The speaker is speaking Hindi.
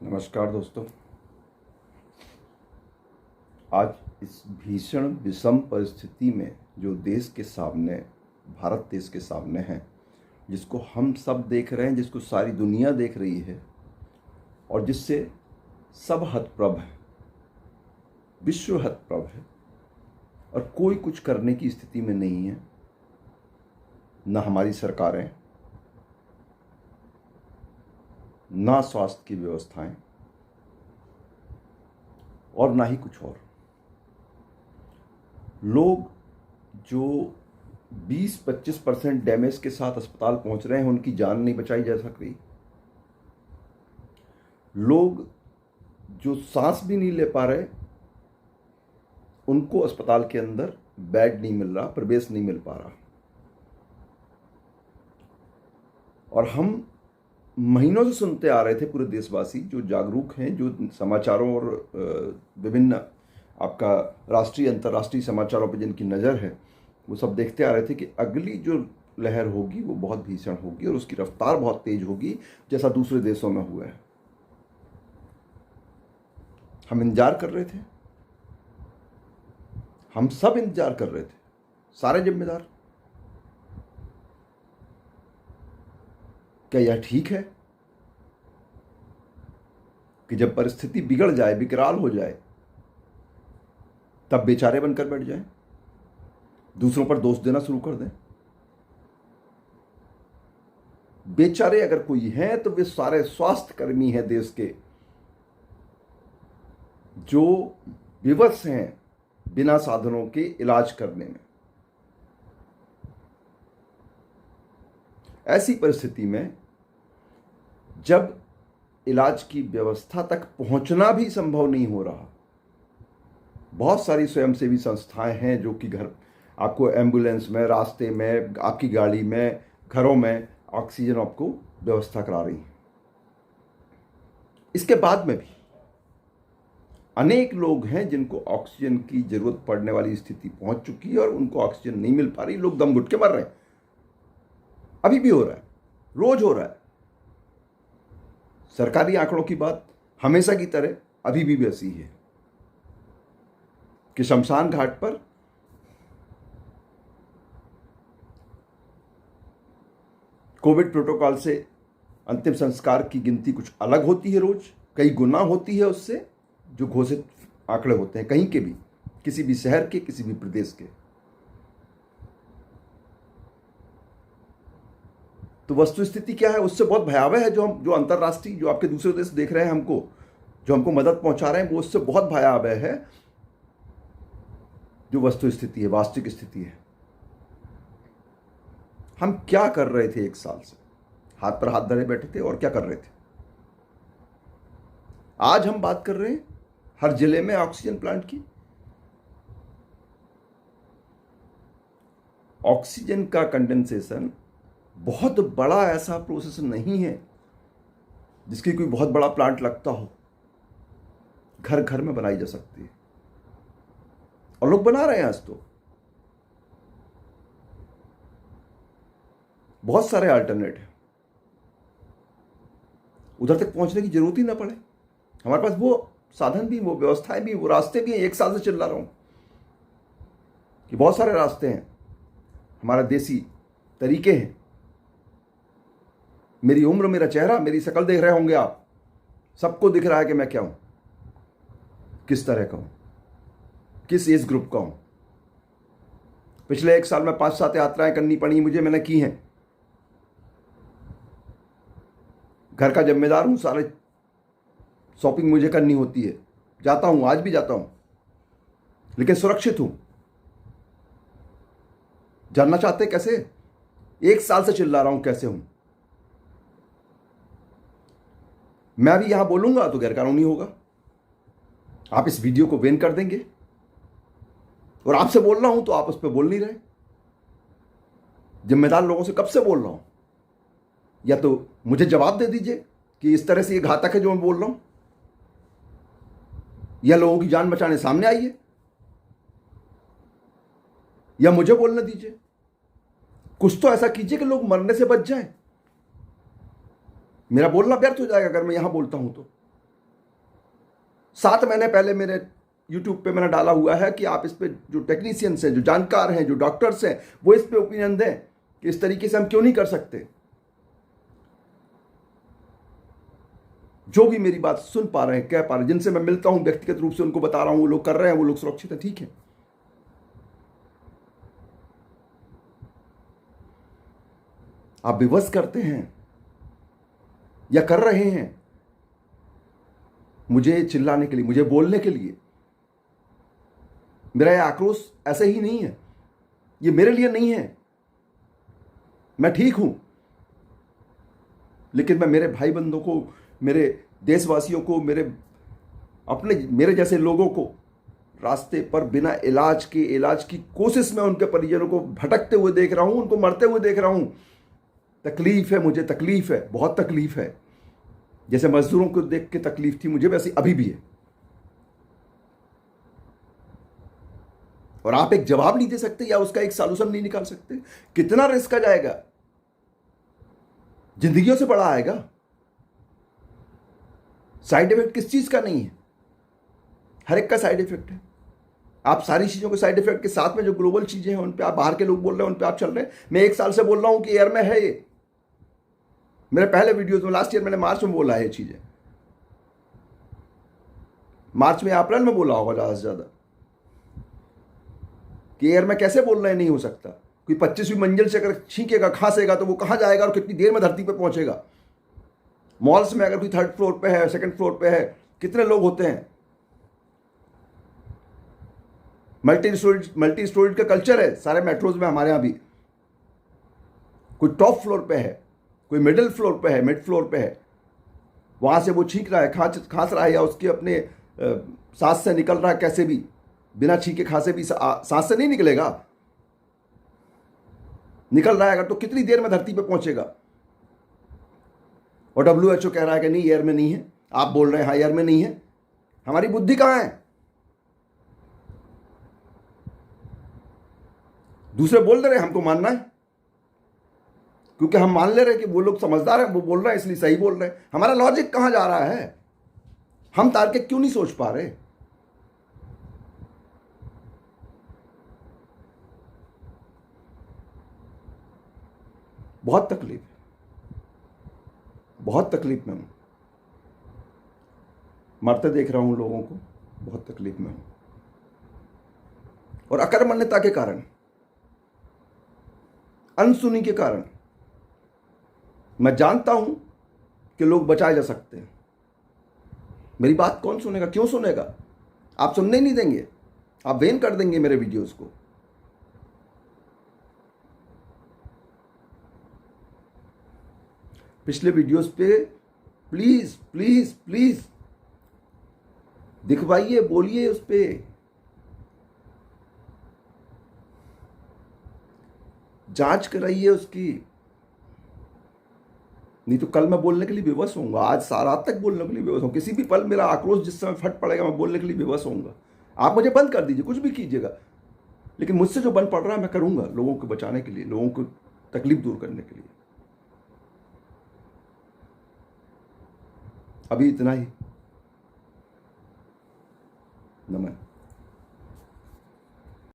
नमस्कार दोस्तों। आज इस भीषण विषम परिस्थिति में जो देश के सामने, भारत देश के सामने है, जिसको हम सब देख रहे हैं, जिसको सारी दुनिया देख रही है और जिससे सब हतप्रभ है, विश्व हतप्रभ है और कोई कुछ करने की स्थिति में नहीं है। न हमारी सरकारें, ना स्वास्थ्य की व्यवस्थाएं और ना ही कुछ और। लोग जो 20-25% डैमेज के साथ अस्पताल पहुंच रहे हैं, उनकी जान नहीं बचाई जा सक रही। लोग जो सांस भी नहीं ले पा रहे, उनको अस्पताल के अंदर बेड नहीं मिल रहा, प्रवेश नहीं मिल पा रहा। और हम महीनों से सुनते आ रहे थे, पूरे देशवासी जो जागरूक हैं, जो समाचारों और विभिन्न आपका राष्ट्रीय अंतर्राष्ट्रीय समाचारों पर जिनकी नज़र है, वो सब देखते आ रहे थे कि अगली जो लहर होगी वो बहुत भीषण होगी और उसकी रफ्तार बहुत तेज होगी, जैसा दूसरे देशों में हुआ है। हम इंतजार कर रहे थे, हम सब इंतजार कर रहे थे, सारे जिम्मेदार। क्या यह ठीक है कि जब परिस्थिति बिगड़ जाए, विकराल हो जाए, तब बेचारे बनकर बैठ जाएं, दूसरों पर दोष देना शुरू कर दें? बेचारे अगर कोई हैं तो वे सारे स्वास्थ्य कर्मी हैं देश के, जो विवश हैं बिना साधनों के इलाज करने में। ऐसी परिस्थिति में जब इलाज की व्यवस्था तक पहुंचना भी संभव नहीं हो रहा, बहुत सारी स्वयंसेवी संस्थाएं हैं जो कि घर आपको एम्बुलेंस में, रास्ते में, आपकी गाड़ी में, घरों में ऑक्सीजन आपको व्यवस्था करा रही हैं। इसके बाद में भी अनेक लोग हैं जिनको ऑक्सीजन की जरूरत पड़ने वाली स्थिति पहुंच चुकी है और उनको ऑक्सीजन नहीं मिल पा रही। लोग दम घुट के मर रहे हैं। अभी भी हो रहा है, रोज हो रहा है। सरकारी आंकड़ों की बात हमेशा की तरह अभी भी वैसी है कि शमशान घाट पर कोविड प्रोटोकॉल से अंतिम संस्कार की गिनती कुछ अलग होती है, रोज कई गुना होती है उससे जो घोषित आंकड़े होते हैं कहीं के भी, किसी भी शहर के, किसी भी प्रदेश के। तो वस्तुस्थिति क्या है, उससे बहुत भयावह है। जो अंतर्राष्ट्रीय, जो आपके दूसरे देश देख रहे हैं हमको, जो हमको मदद पहुंचा रहे हैं, वो उससे बहुत भयावह है जो वस्तुस्थिति है, वास्तविक स्थिति है। हम क्या कर रहे थे एक साल से? हाथ पर हाथ धरे बैठे थे और क्या कर रहे थे? आज हम बात कर रहे हैं हर जिले में ऑक्सीजन प्लांट की। ऑक्सीजन का कंडेंसेशन बहुत बड़ा ऐसा प्रोसेस नहीं है जिसकी कोई बहुत बड़ा प्लांट लगता हो। घर घर में बनाई जा सकती है और लोग बना रहे हैं। आज तो बहुत सारे अल्टरनेट हैं, उधर तक पहुंचने की जरूरत ही ना पड़े। हमारे पास वो साधन भी, वो व्यवस्थाएं भी, वो रास्ते भी हैं। एक साल से चिल्ला रहा हूं कि बहुत सारे रास्ते हैं, हमारा देसी तरीके हैं। मेरी उम्र, मेरा चेहरा, मेरी शक्ल देख रहे होंगे आप, सबको दिख रहा है कि मैं क्या हूं, किस तरह का हूं, किस एज ग्रुप का हूं। पिछले एक साल में 5-7 यात्राएं करनी पड़ी मुझे, मैंने की हैं। घर का जिम्मेदार हूं, सारे शॉपिंग मुझे करनी होती है, जाता हूं, आज भी जाता हूं, लेकिन सुरक्षित हूं। जानना चाहते कैसे? एक साल से चिल्ला रहा हूं कैसे हूं। मैं अभी यहां बोलूंगा तो गैरकानूनी होगा, आप इस वीडियो को बैन कर देंगे, और आपसे बोल रहा हूं तो आप उस पर बोल नहीं रहे। जिम्मेदार लोगों से कब से बोल रहा हूं, या तो मुझे जवाब दे दीजिए कि इस तरह से ये घातक है जो मैं बोल रहा हूं, या लोगों की जान बचाने सामने आइए, या मुझे बोलने दीजिए। कुछ तो ऐसा कीजिए कि लोग मरने से बच जाएं। मेरा बोलना व्यर्थ हो जाएगा अगर मैं यहां बोलता हूं तो। 7 महीने पहले मेरे यूट्यूब पे मैंने डाला हुआ है कि आप इस पे जो टेक्नीशियंस हैं, जो जानकार हैं, जो डॉक्टर्स हैं, वो इस पे ओपिनियन दें कि इस तरीके से हम क्यों नहीं कर सकते। जो भी मेरी बात सुन पा रहे हैं, कह पा रहे हैं, जिनसे मैं मिलता हूं व्यक्तिगत रूप से, उनको बता रहा हूं, वो लोग कर रहे हैं, वो लोग सुरक्षित है, ठीक है। आप विवश करते हैं या कर रहे हैं मुझे चिल्लाने के लिए, मुझे बोलने के लिए। मेरा यह आक्रोश ऐसे ही नहीं है, ये मेरे लिए नहीं है। मैं ठीक हूं, लेकिन मैं मेरे भाई बंधुओं को, मेरे देशवासियों को, मेरे जैसे लोगों को रास्ते पर बिना इलाज की कोशिश में उनके परिजनों को भटकते हुए देख रहा हूं, उनको मरते हुए देख रहा हूं। तकलीफ है, मुझे तकलीफ है, बहुत तकलीफ है। जैसे मजदूरों को देख के तकलीफ थी मुझे, वैसी अभी भी है। और आप एक जवाब नहीं दे सकते या उसका एक सॉल्यूशन नहीं निकाल सकते। कितना रिस्क आ जाएगा, जिंदगियों से बड़ा आएगा। साइड इफेक्ट किस चीज का नहीं है? हर एक का साइड इफेक्ट है। आप सारी चीजों के साइड इफेक्ट के साथ में जो ग्लोबल चीजें हैं उन पे आप, बाहर के लोग बोल रहे हैं उन पे आप चल रहे हैं। मैं 1 साल से बोल रहा हूं कि एयर में है ये। मेरे पहले वीडियोस में लास्ट ईयर मैंने मार्च में बोला है ये चीजें, मार्च में अप्रैल में बोला होगा ज्यादा से ज्यादा, कि एयर में कैसे बोल रहे हैं नहीं हो सकता। कोई 25वीं मंजिल से अगर छींकेगा, खांसेगा तो वो कहां जाएगा और कितनी देर में धरती पे पहुंचेगा। मॉल्स में अगर कोई 3rd फ्लोर पे है, 2nd फ्लोर पे है, कितने लोग होते हैं। मल्टी स्टोरीज का कल्चर है सारे मेट्रोज में हमारे यहां भी। कोई टॉप फ्लोर पे है, कोई मिडिल फ्लोर पे है, मिड फ्लोर पे है, वहां से वो छींक रहा है, खांस रहा है, या उसके अपने सांस से निकल रहा है, कैसे भी, बिना छींके खांसे भी सांस से नहीं निकलेगा। निकल रहा है अगर तो कितनी देर में धरती पे पहुंचेगा। और WHO कह रहा है कि नहीं एयर में नहीं है, आप बोल रहे हैं हाँ एयर में नहीं है। हमारी बुद्धि कहां है? दूसरे बोल दे रहे हैं, हमको मानना है, क्योंकि हम मान ले रहे हैं कि वो लोग समझदार हैं, वो बोल रहे हैं इसलिए सही बोल रहे हैं। हमारा लॉजिक कहां जा रहा है? हम तार्किक क्यों नहीं सोच पा रहे? बहुत तकलीफ है, बहुत तकलीफ में हूं। मरते देख रहा हूं लोगों को, बहुत तकलीफ में हूं। और अकर्मण्यता के कारण, अनसुनी के कारण, मैं जानता हूं कि लोग बचाए जा सकते हैं। मेरी बात कौन सुनेगा? क्यों सुनेगा? आप सुनने ही नहीं देंगे, आप बैन कर देंगे मेरे वीडियोस को। पिछले वीडियोस पे प्लीज प्लीज प्लीज दिखवाइए, बोलिए उस पे। जांच कराइए उसकी। नहीं तो कल मैं बोलने के लिए विवश होऊंगा, आज रात तक बोलने के लिए विवश हूँ। किसी भी पल मेरा आक्रोश जिस समय फट पड़ेगा, मैं बोलने के लिए विवश होऊंगा। आप मुझे बंद कर दीजिए, कुछ भी कीजिएगा, लेकिन मुझसे जो बन पड़ रहा है मैं करूंगा, लोगों को बचाने के लिए, लोगों को तकलीफ दूर करने के लिए। अभी इतना ही। नमन।